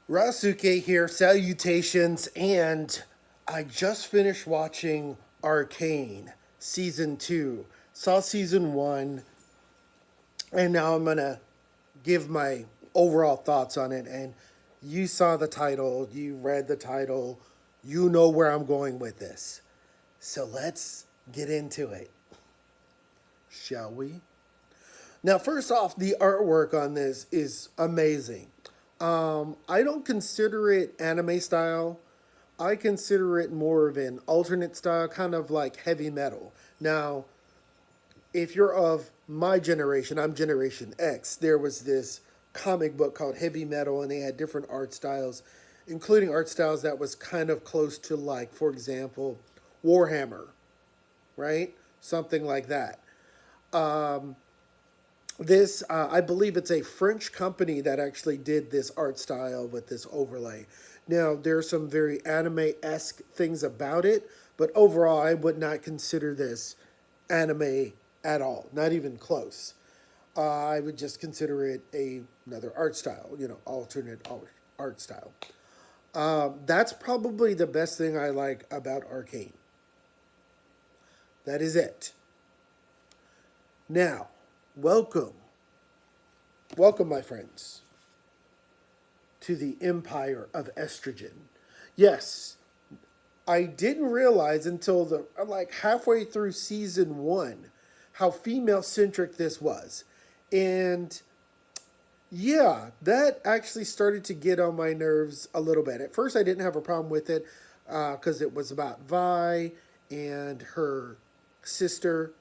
Ryasuke here, salutations, and I just finished watching Arcane season 2. Saw season 1, and now I'm gonna give my overall thoughts on it. And you saw the title, you read the title, you know where I'm going with this. So let's get into it, shall we? Now, first off, the artwork on this is amazing. I don't consider it anime style. I consider it more of an alternate style, kind of like heavy metal. Now, if you're of my generation, I'm Generation X, there was this comic book called Heavy Metal, and they had different art styles, including art styles that was kind of close to, like, for example, Warhammer, right? Something like that. This, I believe it's a French company that actually did this art style with this overlay. Now, there's some very anime esque things about it, but overall, I would not consider this anime at all, not even close. I would just consider it another art style, alternate art style. That's probably the best thing I like about Arcane. That is it. Now, welcome, welcome, my friends, to the empire of estrogen. Yes, I didn't realize until like halfway through season 1 how female centric this was. And yeah, that actually started to get on my nerves a little bit. At first, I didn't have a problem with it because it was about Vi and her sister,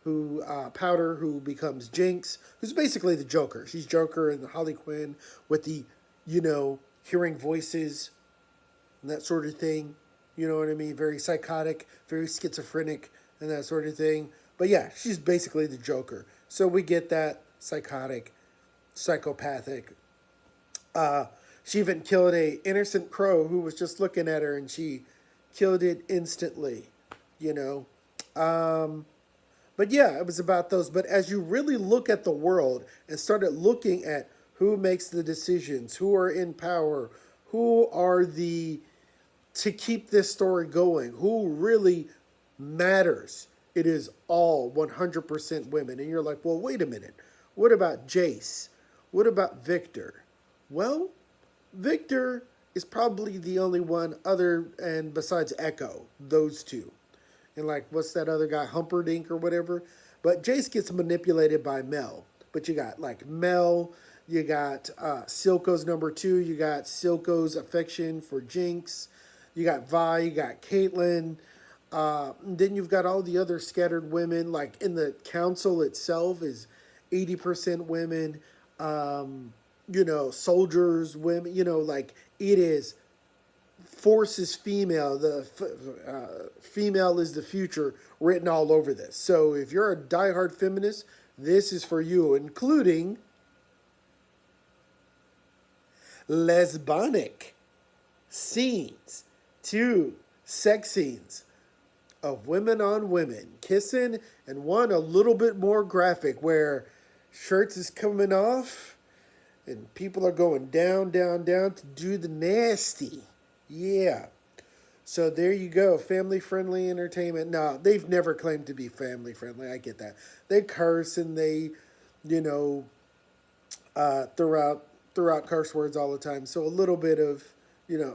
who Powder, who becomes Jinx, who's basically the Joker. She's Joker and the Harley Quinn with the, hearing voices and that sort of thing. You know what I mean? Very psychotic, very schizophrenic, and that sort of thing. But yeah, she's basically the Joker. So we get that psychotic, psychopathic. She even killed a innocent crow who was just looking at her, and she killed it instantly. You know. But yeah, it was about those. But as you really look at the world and started looking at who makes the decisions, who are in power, who are the to keep this story going, who really matters, it is all 100% women. And you're like, well, wait a minute. What about Jace? What about Victor? Well, Victor is probably the only one other and besides Echo, those two. And like, what's that other guy, Humperdinck or whatever? But Jace gets manipulated by Mel. But you got like Mel, you got Silco's number 2, you got Silco's affection for Jinx, you got Vi, you got Caitlyn. Then you've got all the other scattered women. Like in the council itself is 80% women. Soldiers, women. Like it is force is female. The female is the future written all over this. So if you're a diehard feminist, this is for you, including lesbonic scenes, two sex scenes of women on women kissing, and one a little bit more graphic where shirts is coming off and people are going down, down, down to do the nasty. Yeah. So there you go, family friendly entertainment. No, they've never claimed to be family friendly. I get that. They curse and they, you know, throughout curse words all the time. So a little bit of,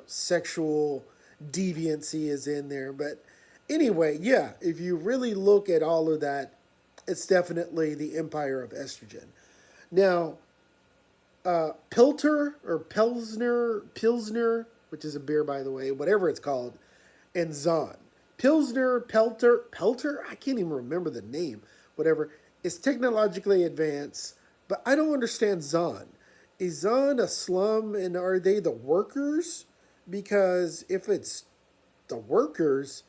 sexual deviancy is in there. But anyway, yeah, if you really look at all of that, it's definitely the empire of estrogen. Now, Pilter or Pilsner, which is a beer by the way, whatever it's called, and Zahn. Pelter, I can't even remember the name, whatever. It's technologically advanced, but I don't understand Zahn. Is Zahn a slum and are they the workers? Because if it's the workers,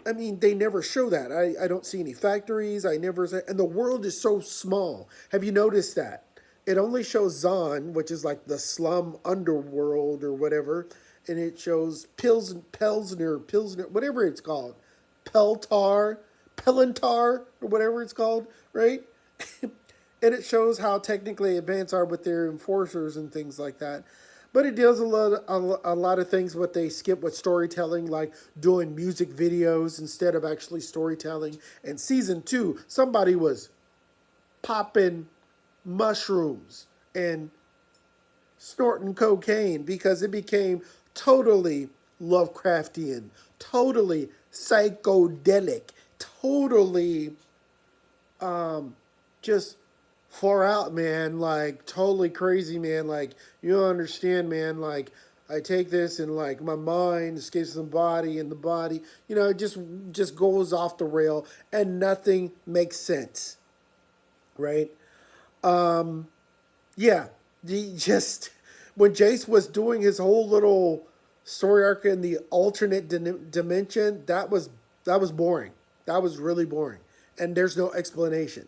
I mean, they never show that. I don't see any factories. And the world is so small. Have you noticed that? It only shows Zahn, which is like the slum underworld or whatever, and it shows Pilsner, whatever it's called, Pelantar, or whatever it's called, right? And it shows how technically advanced are with their enforcers and things like that. But it deals a lot of things what they skip with storytelling, like doing music videos instead of actually storytelling. And season two, somebody was popping mushrooms and snorting cocaine because it became totally Lovecraftian, totally psychedelic, totally just far out, man. Like totally crazy, man. Like you don't understand, man. Like I take this and like my mind escapes the body, and the body, it just goes off the rail, and nothing makes sense, right? Yeah, he just when Jace was doing his whole little story arc in the alternate dimension, that was boring. That was really boring, and there's no explanation.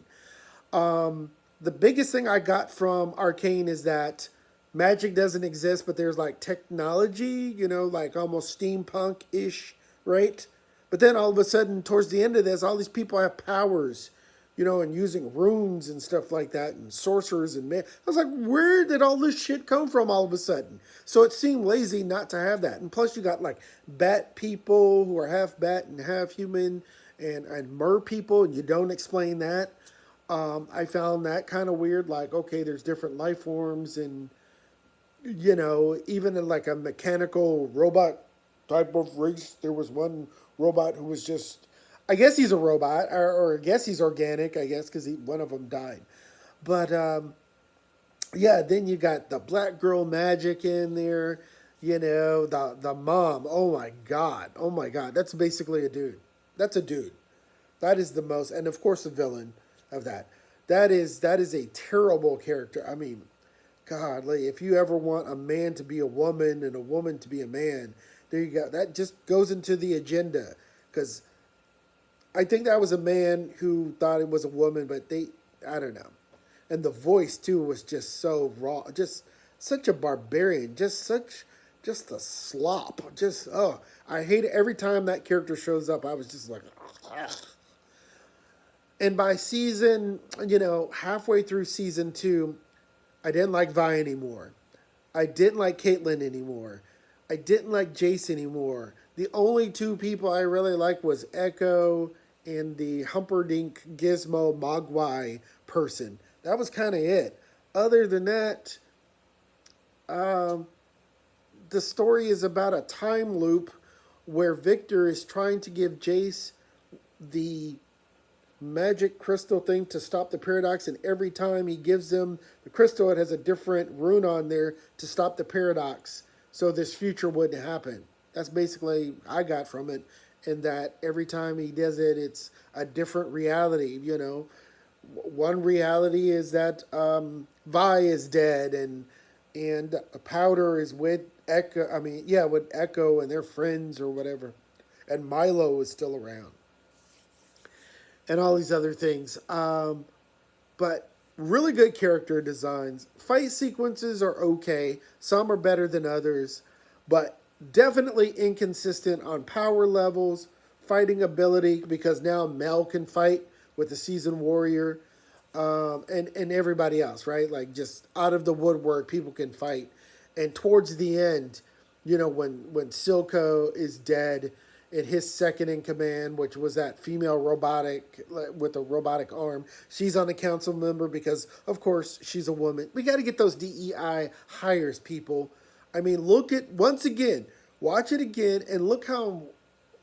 The biggest thing I got from Arcane is that magic doesn't exist, but there's like technology, like almost steampunk ish, right? But then all of a sudden, towards the end of this, all these people have powers, and using runes and stuff like that, and sorcerers and man. I was like, where did all this shit come from all of a sudden? So it seemed lazy not to have that. And plus, you got like bat people who are half bat and half human, and mer people, and you don't explain that. I found that kind of weird. Like, okay, there's different life forms, and even in like a mechanical robot type of race, there was one robot who was just, I guess he's a robot, or I guess he's organic, I guess, because one of them died. But yeah, then you got the black girl magic in there, the mom. Oh my god, that's basically a dude. That's a dude. That is the most, and of course the villain of that. That is a terrible character. I mean, God, like, if you ever want a man to be a woman and a woman to be a man, there you go. That just goes into the agenda, because I think that was a man who thought it was a woman, but I don't know. And the voice too was just so raw, just such a barbarian, just a slop. Just, oh, I hate it every time that character shows up. I was just like, ugh. And by season, halfway through season two, I didn't like Vi anymore. I didn't like Caitlyn anymore. I didn't like Jace anymore. The only two people I really liked was Echo and the Humperdinck Gizmo Mogwai person. That was kind of it. Other than that, the story is about a time loop where Victor is trying to give Jace the magic crystal thing to stop the paradox, and every time he gives them the crystal, it has a different rune on there to stop the paradox, so this future wouldn't happen. That's basically I got from it, and that every time he does it, it's a different reality. One reality is that Vi is dead, and Powder is with Echo. I mean, yeah, with Echo and their friends or whatever, and Milo is still around, and all these other things. But really good character designs. Fight sequences are okay. Some are better than others, but definitely inconsistent on power levels, fighting ability, because now Mel can fight with the seasoned warrior, and everybody else, right? Like just out of the woodwork, people can fight. And towards the end, when Silco is dead, and his second in command, which was that female robotic with a robotic arm, she's on the council member because, of course, she's a woman. We got to get those DEI hires, people. I mean, once again, watch it again, and look how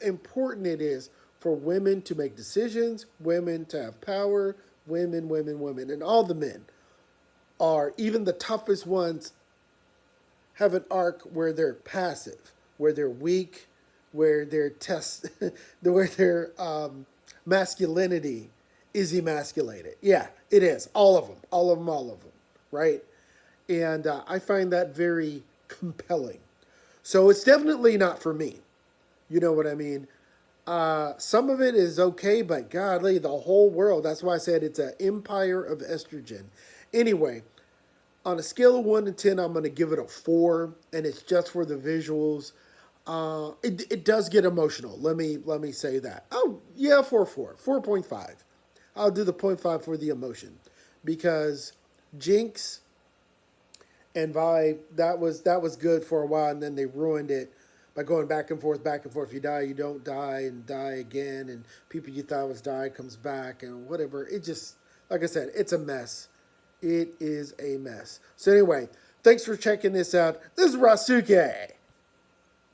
important it is for women to make decisions, women to have power, women, women, women. And all the men are, even the toughest ones, have an arc where they're passive, where they're weak, where their where their masculinity is emasculated. Yeah, it is. All of them. All of them. All of them. Right? And I find that very compelling. So it's definitely not for me. You know what I mean? Some of it is okay, but godly, the whole world. That's why I said it's an empire of estrogen. Anyway, on a scale of 1 to 10, I'm going to give it a 4, and it's just for the visuals. It does get emotional. Let me say that. Oh yeah, 4.5. I'll do the 0.5 for the emotion, because Jinx And Vi, that was good for a while, and then they ruined it by going back and forth, back and forth. You die, you don't die, and die again, and people you thought was died comes back, and whatever. It just, like I said, it's a mess. It is a mess. So anyway, thanks for checking this out. This is Ryasuke.